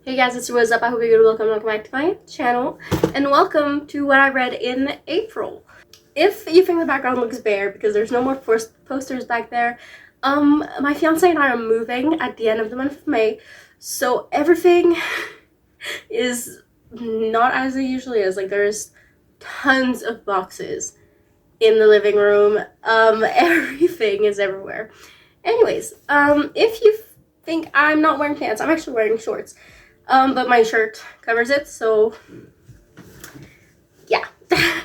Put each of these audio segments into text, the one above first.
Hey guys, it's What's Up. I hope you're good. Welcome back to my channel, and welcome to what I read in April. If you think the background looks bare because there's no more posters back there, my fiance and I are moving at the end of the month of May, so everything is not as it usually is. Like, there's tons of boxes in the living room. Everything is everywhere. Anyways, if you think I'm not wearing pants, I'm actually wearing shorts. But my shirt covers it, so yeah,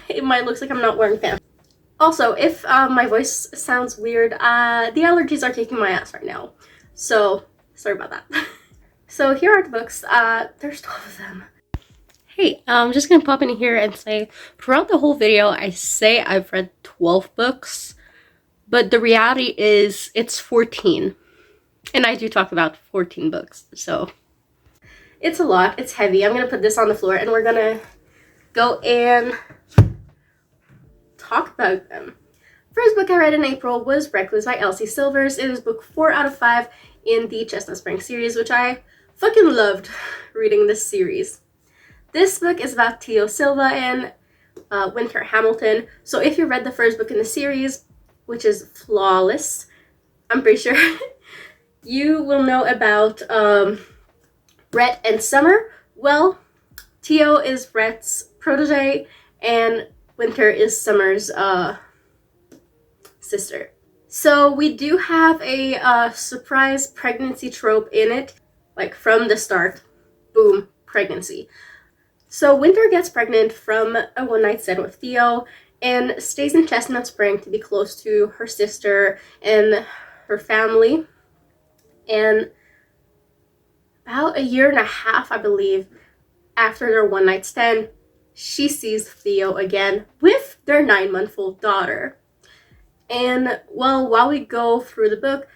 it might look like I'm not wearing pants. Also, if my voice sounds weird, the allergies are kicking my ass right now, so sorry about that. So here are the books. There's 12 of them. Hey, I'm just gonna pop in here and say, throughout the whole video, I say I've read 12 books, but the reality is it's 14. And I do talk about 14 books, so it's a lot. It's heavy. I'm gonna put this on the floor and we're gonna go and talk about them. First book I read in April was Recluse by Elsie Silvers. It was book 4 out of 5 in the Chestnut Spring series, which I fucking loved reading this series. This book is about Tio Silva and Winter Hamilton. So if you read the first book in the series, which is flawless, I'm pretty sure, you will know about Rhett and Summer. Well, Tio is Rhett's protege, and Winter is Summer's sister. So we do have a surprise pregnancy trope in it, like from the start. Boom, pregnancy. So Winter gets pregnant from a one-night stand with Theo and stays in Chestnut Spring to be close to her sister and her family. And about a year and a half, I believe, after their one-night stand, she sees Theo again with their 9-month-old daughter. And, well, while we go through the book,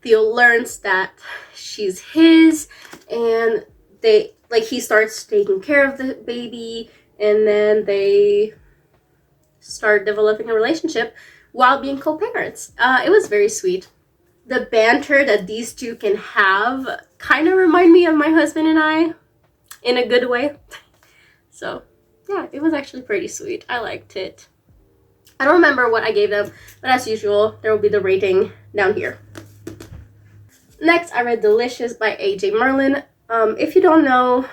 Theo learns that she's his, and he starts taking care of the baby, and then they start developing a relationship while being co-parents. It was very sweet. The banter that these two can have kind of remind me of my husband and I in a good way. So yeah, it was actually pretty sweet. I liked it. I don't remember what I gave them, but as usual, there will be the rating down here. Next, I read Delicious by A.J. Merlin. If you don't know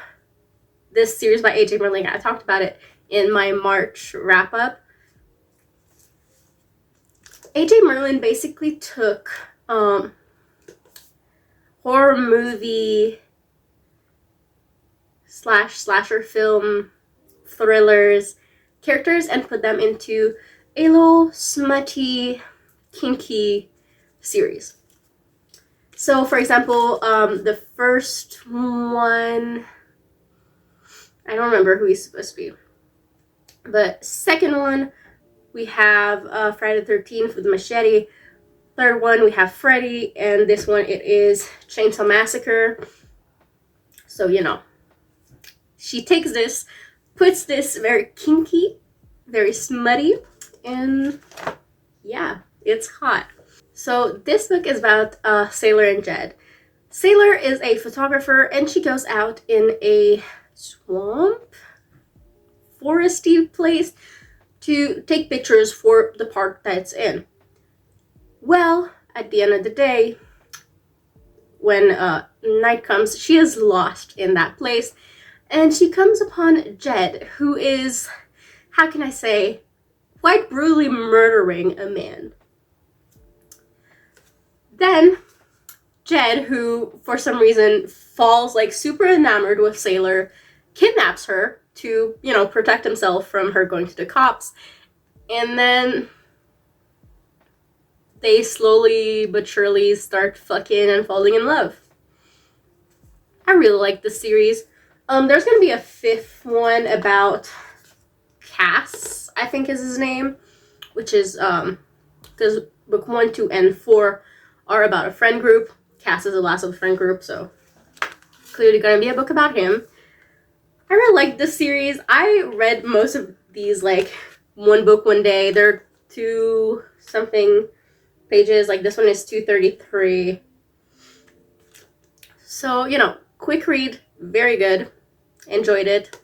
this series by A.J. Merlin, I talked about it in my March wrap-up. A.J. Merlin basically took horror movie / slasher film thrillers characters and put them into a little smutty, kinky series. So, for example, the first one, I don't remember who he's supposed to be. The second one, we have Friday the 13th with Machete. Third one, we have Freddy, and this one, it is Chainsaw Massacre. So, you know, she takes this, puts this very kinky, very smutty, and yeah, it's hot. So this book is about Sailor and Jed. Sailor is a photographer, and she goes out in a swamp, foresty place to take pictures for the park that it's in. Well, at the end of the day, when night comes, she is lost in that place, and she comes upon Jed, who is, how can I say, quite brutally murdering a man. Then Jed, who for some reason falls like super enamored with Sailor, kidnaps her to, you know, protect himself from her going to the cops. And then they slowly but surely start fucking and falling in love. I really like this series. There's gonna be a 5th one about Cass, I think is his name, which is because book 1, 2, and 4 are about a friend group. Cass is the last of the friend group, so clearly gonna be a book about him. I really like this series. I read most of these like one book one day. They're 2 something pages. Like this one is 233. So, you know, quick read, very good. Enjoyed it.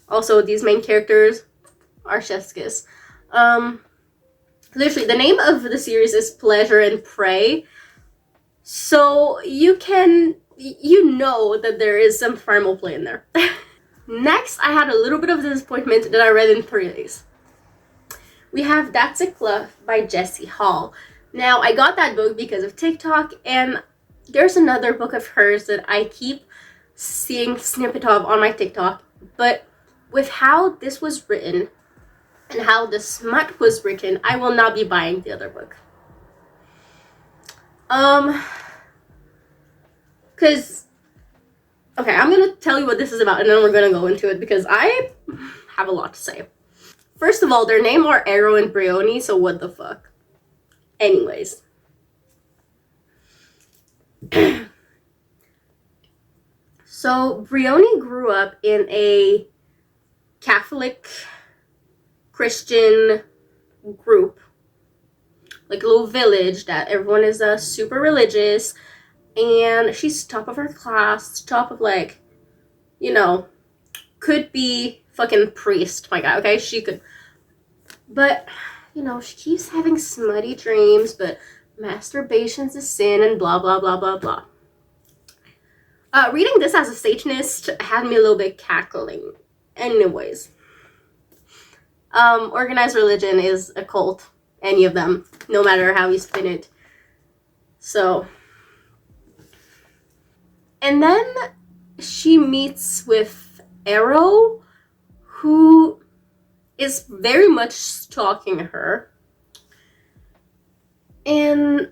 Also, these main characters are chef's kiss. Literally, the name of the series is Pleasure and Prey. So you know that there is some primal play in there. Next, I had a little bit of disappointment that I read in 3 days. We have That's a Cluff by Jessie Hall. Now, I got that book because of TikTok, and there's another book of hers that I keep seeing snippet of on my TikTok, but with how this was written and how the smut was written, I will not be buying the other book. Because, okay, I'm gonna tell you what this is about, and then we're gonna go into it, because I have a lot to say. First of all, their name are Aro and Brioni, so what the fuck? Anyways. So, Brioni grew up in a Catholic Christian group, like a little village that everyone is super religious, and she's top of her class, top of, like, you know, could be fucking priest, my god, okay? She could, but, you know, she keeps having smutty dreams, but masturbation's a sin, and blah, blah, blah, blah, blah. Reading this as a Satanist had me a little bit cackling. Anyways. Organized religion is a cult. Any of them. No matter how you spin it. So. And then she meets with Aro, who is very much stalking her. And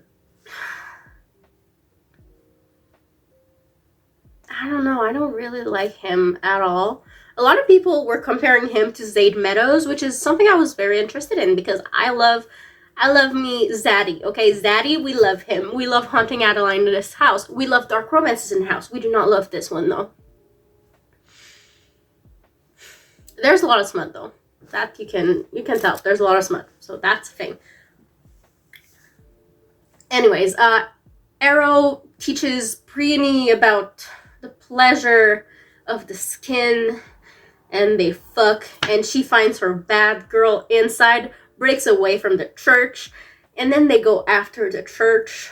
I don't know, I don't really like him at all. A lot of people were comparing him to Zade Meadows, which is something I was very interested in, because I love me Zaddy, okay? Zaddy, we love him. We love Haunting Adeline in this house. We love Dark Romances in the house. We do not love this one, though. There's a lot of smut, though. That you can tell. There's a lot of smut, so that's a thing. Anyways, Aro teaches Brioni about the pleasure of the skin, and they fuck, and she finds her bad girl inside, breaks away from the church, and then they go after the church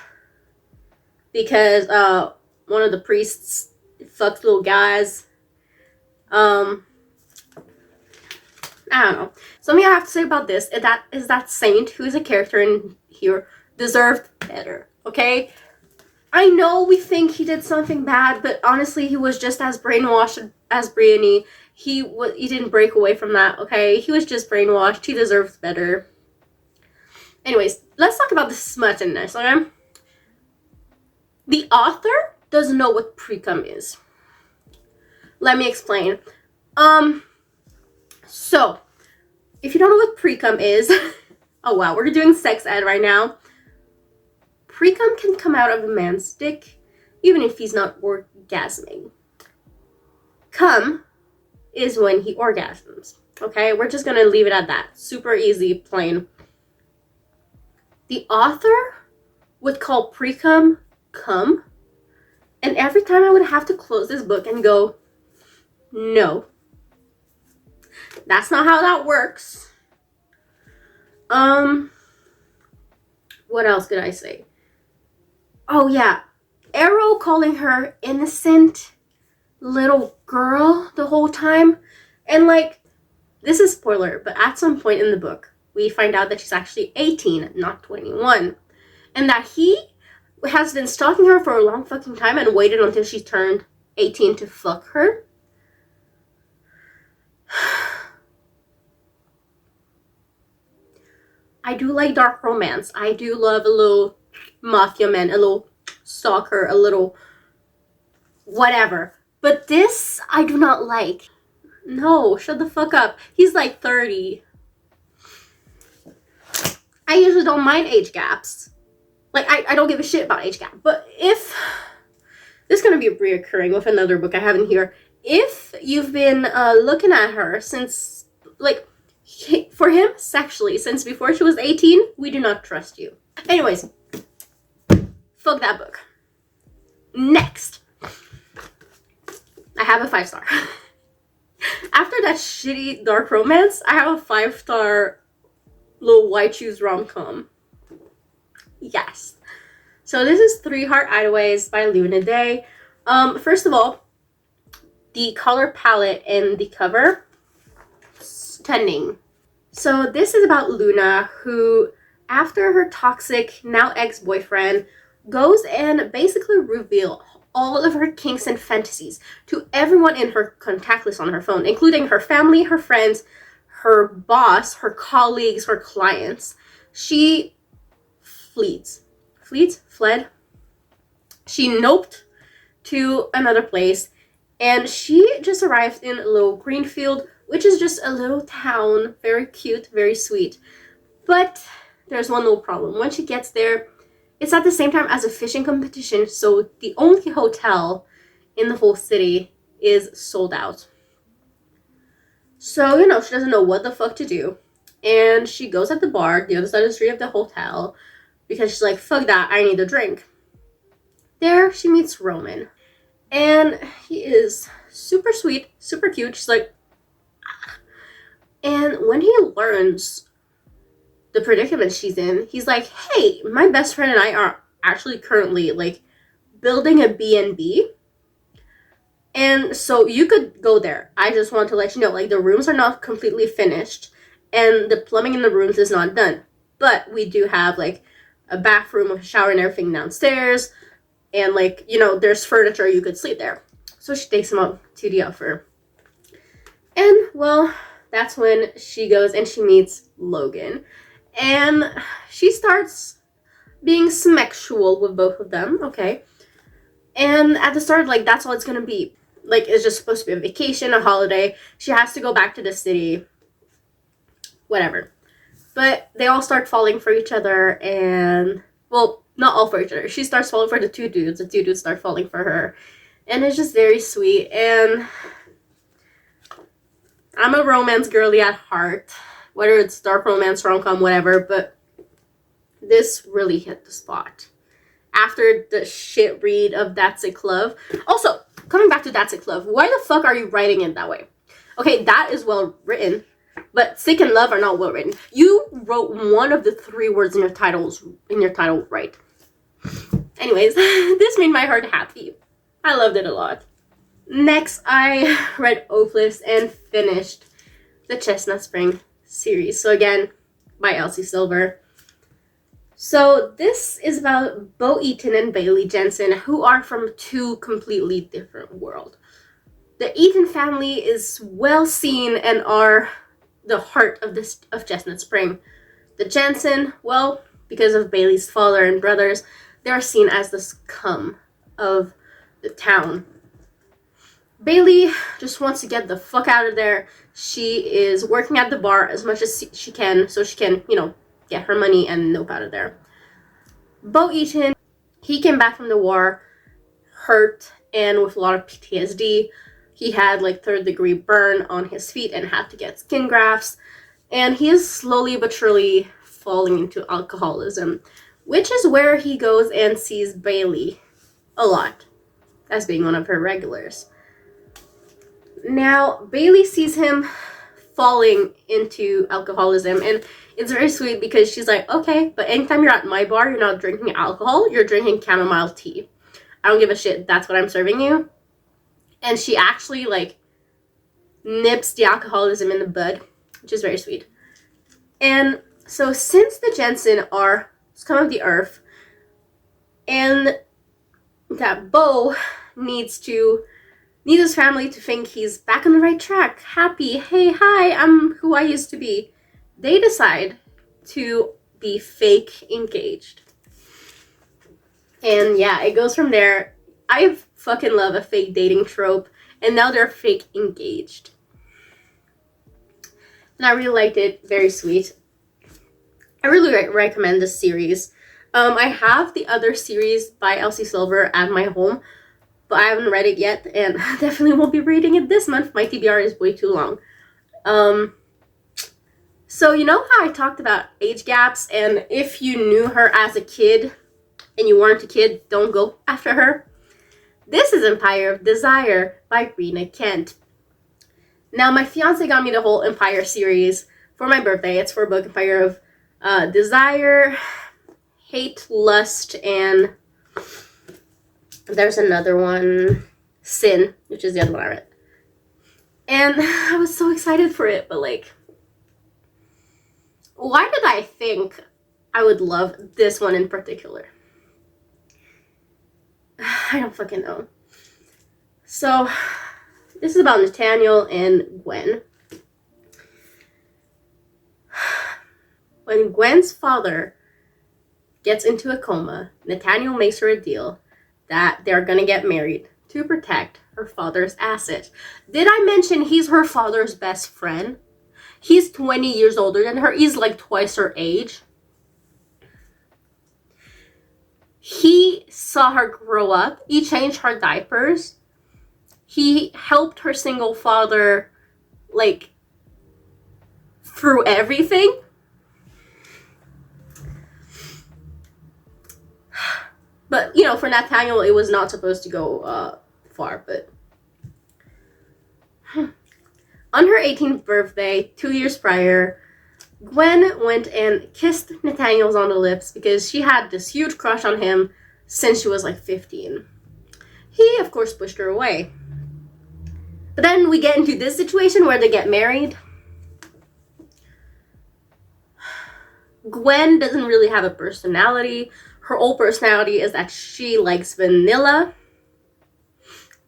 because one of the priests fucks little guys. I don't know. Something I have to say about this is that Saint, who is a character in here, deserved better, okay? I know we think he did something bad, but honestly, he was just as brainwashed as Brioni. He didn't break away from that, okay? He was just brainwashed. He deserves better. Anyways, let's talk about the smut in this, okay? The author doesn't know what pre-cum is. Let me explain. So, if you don't know what pre-cum is, oh wow, we're doing sex ed right now. Pre-cum can come out of a man's dick, even if he's not orgasming. Cum is when he orgasms. Okay, we're just gonna leave it at that. Super easy, plain. The author would call pre-cum cum, and every time I would have to close this book and go, no, that's not how that works. What else could I say? Oh yeah, Aro calling her innocent little girl the whole time. And like, this is spoiler, but at some point in the book, we find out that she's actually 18, not 21. And that he has been stalking her for a long fucking time and waited until she turned 18 to fuck her. I do like dark romance. I do love a little mafia man, a little stalker, a little whatever. But this, I do not like. No, shut the fuck up. He's like 30. I usually don't mind age gaps. Like, I don't give a shit about age gap. But if, this is going to be reoccurring with another book I have in here. If you've been looking at her since, like, for him, sexually, since before she was 18, we do not trust you. Anyways, fuck that book. Next. I have a 5-star. After that shitty dark romance, I have a 5-star little white shoes rom-com. Yes. So this is Three Heart Hideaways by Luna Day. First of all, the color palette and the cover, stunning. So this is about Luna, who, after her toxic, now ex-boyfriend, goes and basically reveals all of her kinks and fantasies to everyone in her contact list on her phone, including her family, her friends, her boss, her colleagues, her clients. She fled. She noped to another place, and she just arrived in Little Greenfield, which is just a little town, very cute, very sweet. But there's one little problem. When she gets there, it's at the same time as a fishing competition, so the only hotel in the whole city is sold out. So, she doesn't know what the fuck to do. And she goes at the bar, the other side of the street of the hotel, because she's like, fuck that, I need a drink. There, she meets Roman. And he is super sweet, super cute. She's like, ah. And when he learns the predicament she's in, he's like, hey, my best friend and I are actually currently, building a B&B. And so you could go there. I just want to let you know, the rooms are not completely finished, and the plumbing in the rooms is not done. But we do have, a bathroom, a shower, and everything downstairs. And, there's furniture, you could sleep there. So she takes him up to the offer. And, well, that's when she goes and she meets Logan. And she starts being sexual with both of them, okay? And at the start, that's all it's gonna be. It's just supposed to be a vacation, a holiday. She has to go back to the city. Whatever. But they all start falling for each other, and, well, not all for each other. She starts falling for the two dudes. The two dudes start falling for her. And it's just very sweet. And I'm a romance girly at heart. Whether it's dark romance, rom-com, whatever. But this really hit the spot. After the shit read of That's It Love. Also, coming back to That's It Love. Why the fuck are you writing it that way? Okay, that is well written. But sick and love are not well written. You wrote one of the 3 words in your title right. Anyways, this made my heart happy. I loved it a lot. Next, I read Oakless and finished the Chestnut Spring series. So again, by Elsie Silver. So this is about Bo Eaton and Bailey Jensen, who are from 2 completely different worlds. The Eaton family is well seen and are the heart of Chestnut Spring. The Jensen, well, because of Bailey's father and brothers, they're seen as the scum of the town. Bailey just wants to get the fuck out of there. She is working at the bar as much as she can so she can, get her money and nope out of there. Bo Eaton, he came back from the war hurt and with a lot of PTSD. He had 3rd-degree burn on his feet and had to get skin grafts. And he is slowly but surely falling into alcoholism, which is where he goes and sees Bailey a lot as being one of her regulars. Now, Bailey sees him falling into alcoholism, and it's very sweet because she's like, okay, but anytime you're at my bar, you're not drinking alcohol, you're drinking chamomile tea. I don't give a shit, that's what I'm serving you. And she actually, nips the alcoholism in the bud, which is very sweet. And so since the Jensen are scum of the earth, and that Bo needs his family to think he's back on the right track, happy, hey, hi, I'm who I used to be, they decide to be fake engaged. And yeah, it goes from there. I fucking love a fake dating trope, and now they're fake engaged. And I really liked it, very sweet. I really recommend this series. I have the other series by Elsie Silver at my home, but I haven't read it yet, and definitely won't be reading it this month. My TBR is way too long. So you know how I talked about age gaps, and if you knew her as a kid and you weren't a kid, don't go after her? This is Empire of Desire by Rena Kent. Now, my fiance got me the whole Empire series for my birthday. It's for a book, Empire of Desire, Hate, Lust, and there's another one, Sin, which is the other one I read. And I was so excited for it, but like, why did I think I would love this one in particular? I don't fucking know. So, this is about Nathaniel and Gwen. When Gwen's father gets into a coma, Nathaniel makes her a deal that they're gonna get married to protect her father's asset. Did I mention he's her father's best friend? He's 20 years older than her. He's like twice her age. He saw her grow up. He changed her diapers. He helped her single father, like, through everything. But, you know, for Nathaniel, it was not supposed to go far, but... On her 18th birthday, 2 years prior, Gwen went and kissed Nathaniel on the lips because she had this huge crush on him since she was like 15. He, of course, pushed her away. But then we get into this situation where they get married. Gwen doesn't really have a personality. Her whole personality is that she likes vanilla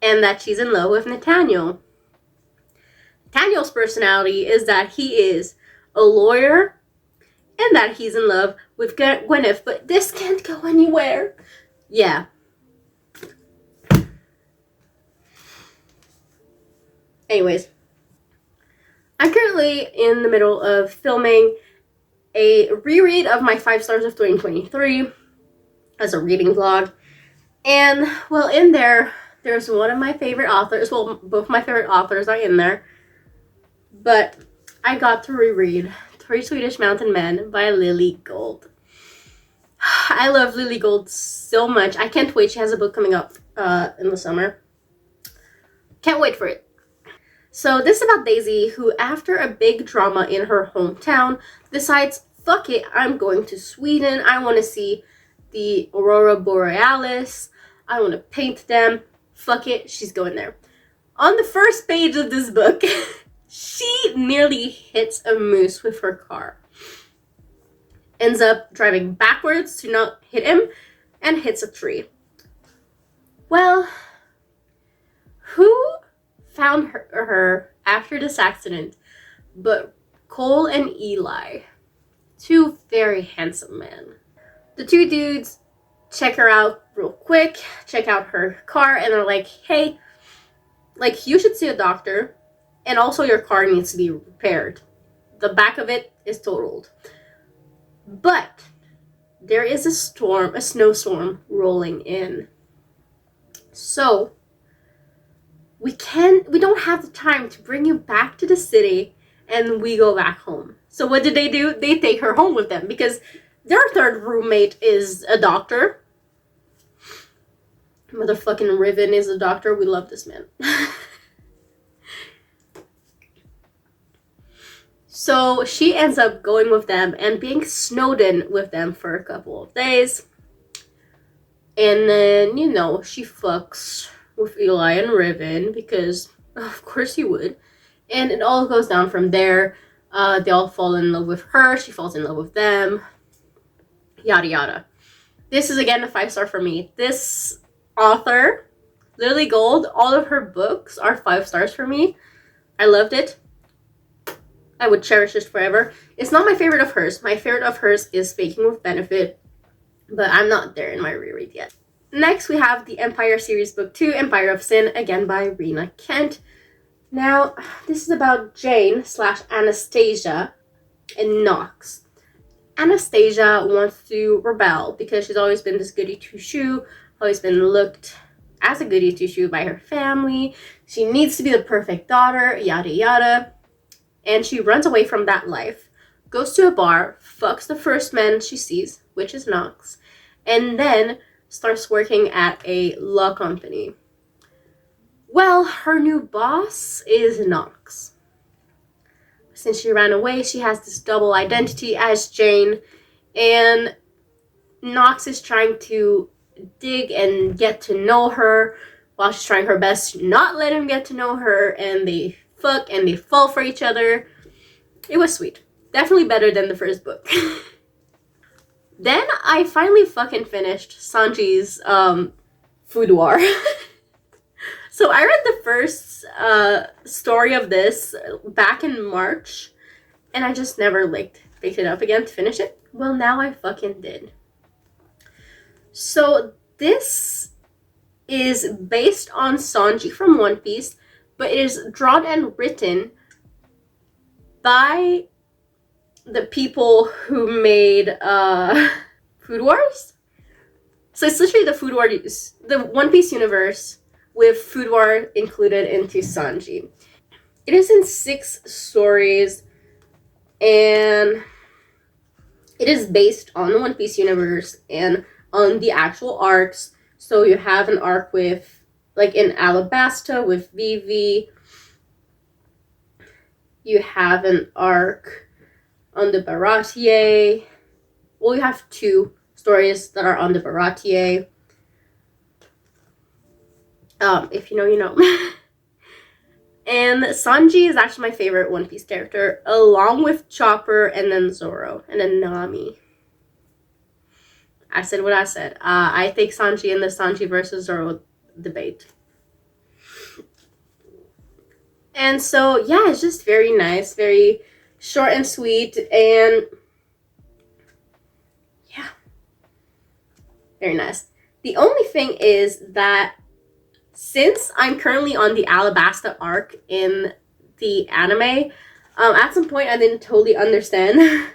and that she's in love with Nathaniel. Nathaniel's personality is that he is a lawyer and that he's in love with Gwyneth, but this can't go anywhere. Yeah. Anyways, I'm currently in the middle of filming a reread of my 5 stars of 2023 as a reading vlog. And, well, in there's one of my favorite authors. Well, both my favorite authors are in there. But I got to reread 3 Swedish Mountain Men by Lily Gold. I love Lily Gold so much. I can't wait. She has a book coming up in the summer. Can't wait for it. So this is about Daisy, who after a big drama in her hometown decides, fuck it, I'm going to Sweden. I want to see the Aurora Borealis. I want to paint them. Fuck it, she's going there. On the first page of this book, she nearly hits a moose with her car. Ends up driving backwards to not hit him and hits a tree. Well, who found her after this accident but Cole and Eli, 2 very handsome men. The 2 dudes check her out real quick, check out her car, and they're like, hey, like, you should see a doctor, and also your car needs to be repaired. The back of it is totaled. But there is a snowstorm rolling in. So we don't have the time to bring you back to the city and we go back home. So what did they do? They take her home with them because their third roommate is a doctor. Motherfucking Riven is a doctor. We love this man. So she ends up going with them and being snowed in with them for a couple of days. And then, you know, she fucks with Eli and Riven because, of course, you would. And it all goes down from there. They all fall in love with her. She falls in love with them. Yada, yada. This is, again, a 5-star for me. This author, Lily Gold, all of her books are 5 stars for me. I loved it. I would cherish this forever. It's not my favorite of hers. My favorite of hers is Faking with Benefit, but I'm not there in my reread yet. Next, we have the Empire series book 2, Empire of Sin, again by Rena Kent. Now, this is about Jane/Anastasia and Knox. Anastasia wants to rebel because she's always been this goody two-shoe, always been looked as a goody two-shoe by her family. She needs to be the perfect daughter, yada yada. And she runs away from that life, goes to a bar, fucks the first man she sees, which is Knox, and then starts working at a law company. Well, her new boss is Nox. Since she ran away, she has this double identity as Jane, and Nox is trying to dig and get to know her while she's trying her best to not let him get to know her, and they fuck and they fall for each other. It was sweet. Definitely better than the first book. Then I finally fucking finished Sanji's Food War. So I read the first story of this back in March, and I just never picked it up again to finish it. Well, now I fucking did. So this is based on Sanji from One Piece, but it is drawn and written by the people who made Food Wars. So it's literally the One Piece universe with Food War included into Sanji. It is in 6 stories, and it is based on the One Piece universe and on the actual arcs. So you have an arc with, in Alabasta with Vivi. You have an arc on the Baratier. Well, you have 2 stories that are on the Baratier. If you know, you know. And Sanji is actually my favorite One Piece character, along with Chopper and then Zoro and then Nami. I said what I said. I think Sanji in the Sanji versus Zoro debate. And so, yeah, it's just very nice, very short and sweet, and yeah, very nice. The only thing is that since I'm currently on the Alabasta arc in the anime, at some point I didn't totally understand.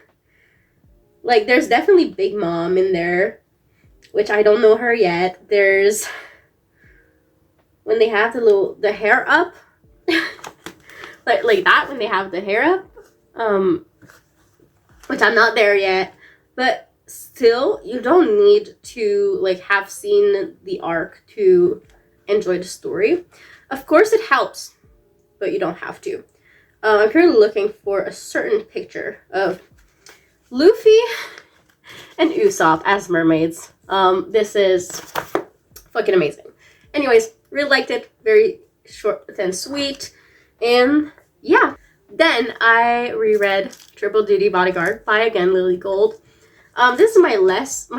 There's definitely Big Mom in there, which I don't know her yet. There's when they have the hair up, like that, when they have the hair up, which I'm not there yet. But still, you don't need to have seen the arc to enjoy the story. Of course it helps, but you don't have to. I'm currently looking for a certain picture of Luffy and Usopp as mermaids. This is fucking amazing. Anyways, really liked it. Very short and sweet. And yeah. Then I reread Triple Duty Bodyguard by, again, Lily Gold. This is my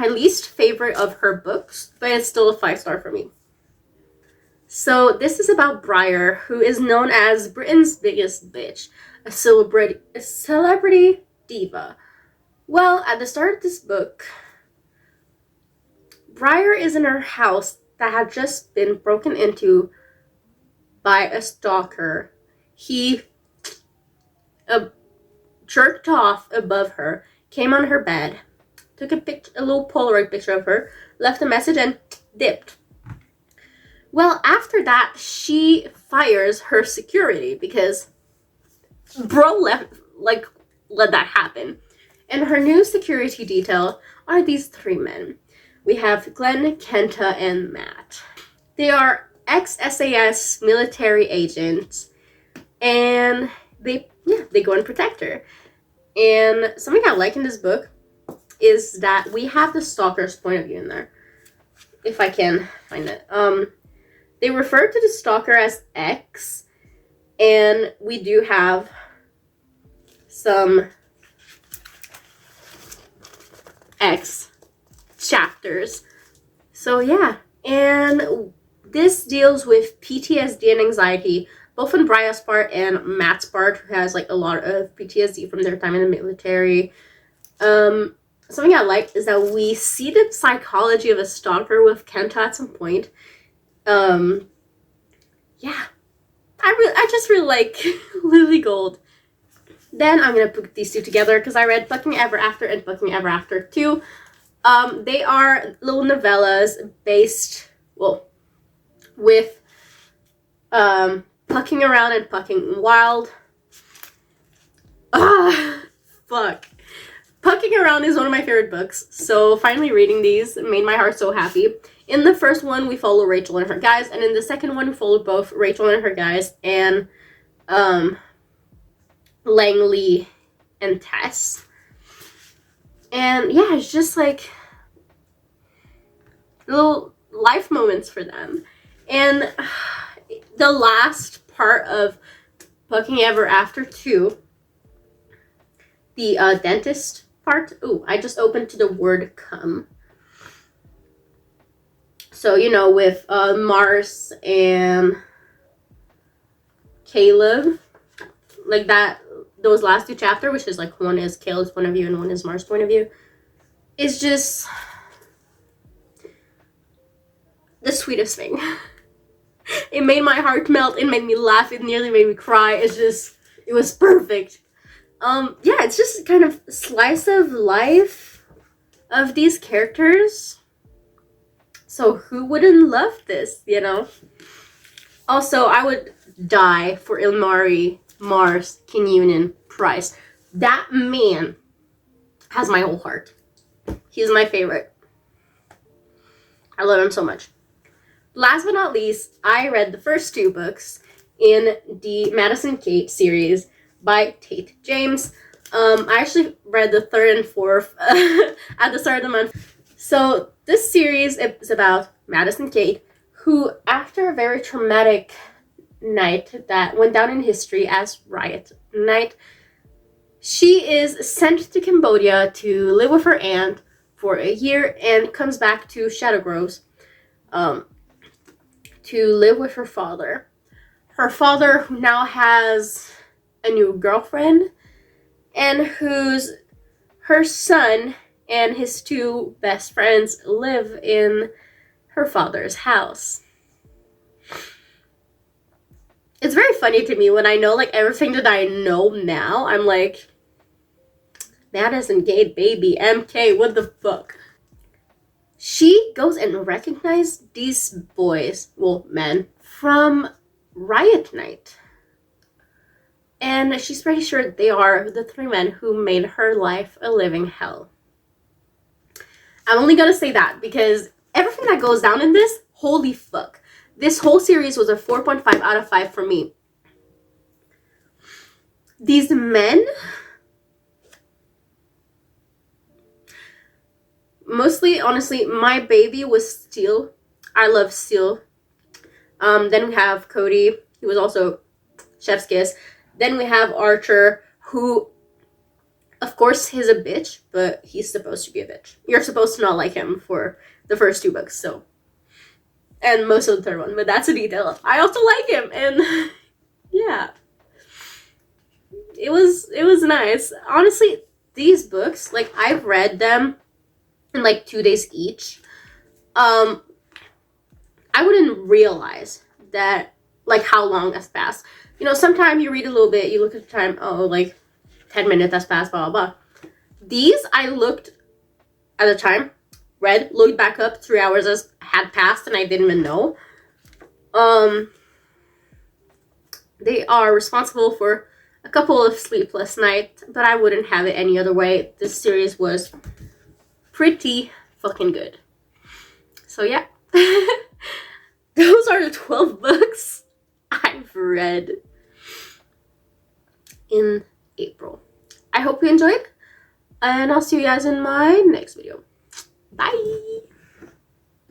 least favorite of her books, but it's still a 5-star for me. So this is about Briar, who is known as Britain's biggest bitch, a celebrity diva. Well, at the start of this book, Briar is in her house that had just been broken into by a stalker. He jerked off above her, came on her bed, took a little Polaroid picture of her, left a message, and dipped. Well, after that, she fires her security because bro let that happen. And her new security detail are these 3 men. We have Glenn, Kenta, and Matt. They are ex-SAS military agents, and they go and protect her. And something I like in this book is that we have the stalker's point of view in there, if I can find it. They refer to the stalker as X, and we do have some X chapters. So yeah, and this deals with PTSD and anxiety, both on Briar's part and Matt's part, who has a lot of PTSD from their time in the military. Something I like is that we see the psychology of a stalker with Kenta at some point. Yeah, I just really like Lily Gold. Then I'm gonna put these 2 together because I read Fucking Ever After and Fucking Ever After 2. They are little novellas based, with Pucking Around and Pucking Wild. Fuck. Pucking Around is one of my favorite books, so finally reading these made my heart so happy. In the first one, we follow Rachel and her guys, and in the second one, we follow both Rachel and her guys and Langley and Tess. And yeah, it's just like little life moments for them. And the last part of Bucking Ever After 2, the dentist part. Ooh, I just opened to the word come. So, you know, with Mars and Caleb, like that, those last two chapters, which is like one is Caleb's point of view and one is Mars' point of view, is just the sweetest thing. It made my heart melt. It made me laugh. It nearly made me cry. It was perfect. Yeah, it's just kind of slice of life of these characters. So who wouldn't love this, you know? Also, I would die for Ilmari Mars Kinnunen Price. That man has my whole heart. He's my favorite. I love him so much. Last but not least, I read the first two books in the Madison Kate series by Tate James. I actually read the third and fourth at the start of the month. So this series is about Madison Kate, who, after a very traumatic night that went down in history as Riot Night, she is sent to Cambodia to live with her aunt for a year and comes back to Shadow Groves to live with her father. Her father, who now has a new girlfriend, and her son and his two best friends live in her father's house. It's very funny to me when I know like everything that I know now. I'm like, Madison Kate, baby, MK, what the fuck? She goes and recognizes these boys, well, men, from Riot Night. And she's pretty sure they are the three men who made her life a living hell. I'm only gonna say that because everything that goes down in this, holy fuck. This whole series was a 4.5 out of 5 for me. These men, mostly, honestly, my baby was Steel. I love Steel. Then we have Cody, he was also Chef's Kiss. Then we have Archer, who, of course, he's a bitch, but he's supposed to be a bitch. You're supposed to not like him for the first two books, so. And most of the third one, but that's a detail. I also like him, and yeah. It was nice. Honestly, these books, like, I've read them in like 2 days each. I wouldn't realize that, like, how long has passed. You know, sometimes you read a little bit, you look at the time, oh, like 10 minutes has passed, blah, blah, blah. These, I looked at the time, read, looked back up, 3 hours had passed, and I didn't even know. They are responsible for a couple of sleepless nights, but I wouldn't have it any other way. This series was pretty fucking good. So yeah. Those are the 12 books I've read in April. I hope you enjoyed, and I'll see you guys in my next video. Bye!